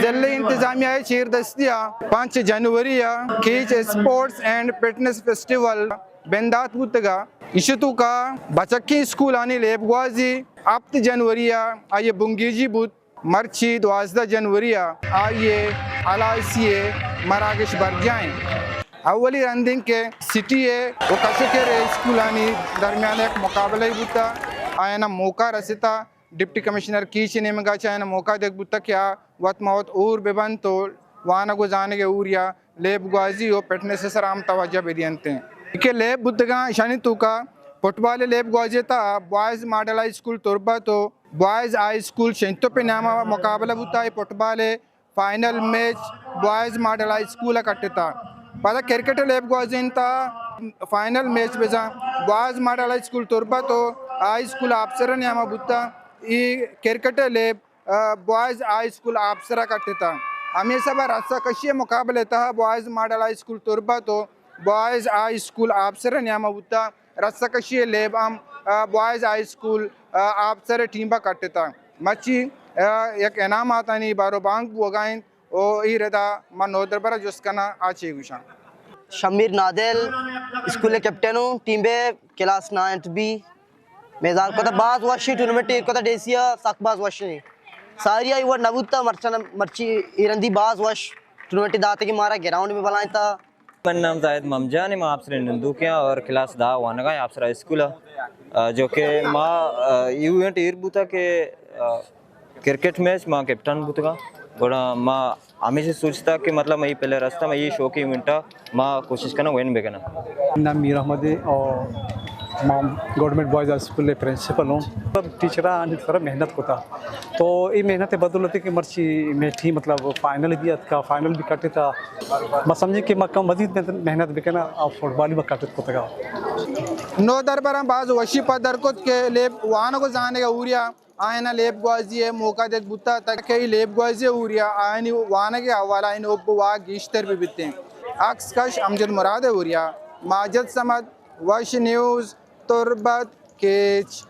जिले इंतजामिया चीर दस्तिया 5 जनवरी कीच स्पोर्ट्स एंड फिटनेस फेस्टिवल बेंदात बुतगा इशतु का बचक्की स्कूल आनी लेबगवाजी 7 जनवरी आइए बुंगीजी बुत मर्ची 12 जनवरी आइए अलाइसिए मराकेश बरजाएं अवली रंदिंग के सिटी है वो कशकेरे स्कूल आनी दरमियान एक मुकाबला ही बुता आयना मौका रसिता डिप्टी कमिश्नर की चिनेमगा चाहे मौका देख बुता क्या वत मौत और बेबन तो वाना को जाने के ऊरिया लेब ग्वाजी और पेटने से सराम तवज्जो बेदियंते हैं के लेब बुतगा शानी तुका फुटबॉल लेब ग्वाजी था बॉयज मॉडल हाई स्कूल तुरबा तो बॉयज हाई स्कूल शेंतो पे नामा मुकाबला बुता है football final match boys model high school कट्टा पता क्रिकेट लेब ग्वाजी था फाइनल मैच बेजा बॉयज मॉडल हाई स्कूल तुरबा तो हाई स्कूल अफसर नामा बुता ई क्रिकेट लेब बॉयज हाई स्कूल अफसरा कट्टा हमेशा बार रस्सा कशी मुकाबले था बॉयज मॉडल हाई स्कूल तुरबा तो बॉयज हाई स्कूल अफसर नामा बुता रस्सा कशी लेब हम बॉयज हाई स्कूल अफसर टीम कट्टा मची एक इनाम आता नहीं बारो बांग वगाइन ओ ई रदा मन नोदर बरा जुस्कना आची गुशा शमीर नादेल स्कूल कैप्टन हूँ टीम बे क्लास 9 बी मेज़ार को बाज वाशी टूर्नामेंट को डेसिया सकबाज वाशी सारिया इवर नवुत्ता मर्चन मर्ची इरंदी बाज वाश टूर्नामेंट दाते के मारा ग्राउंड में बलाएं था मेरा नाम जायद ममजान है मैं आपसे नंदुकिया और क्लास दा वानगा आपसे स्कूल जो कि माँ इवेंट इरबुता के क्रिकेट मैच माँ कैप्टन बुतगा बड़ा माँ हमेशा सोचता कि मतलब मैं पहले रास्ता में ये शो की इवेंट माँ कोशिश करना वेन बेगना नाम मीर अहमद है और माँ गवर्नमेंट बॉयज़ स्कूल प्रिंसिपल हूँ सब टीचर थोड़ा मेहनत होता तो ये मेहनत बदौलत कि मर्ची में थी मतलब फाइनल भी का फाइनल भी कटे था मैं समझे कि मैं कम मजीद मेहनत भी करना और फुटबॉल भी कटे होता नो दरबार बाज वशी पदर को के लेब वाहनों को जाने का उरिया आयना लेब ग्वाजी है मौका देख बुता तक के लेब ग्वाजी उरिया आयनी वाहन के हवाला इन ओप वाग गिश्तर भी बिते अक्स कश अमजद मुराद उरिया माजद समद वश न्यूज़ तुरबत केच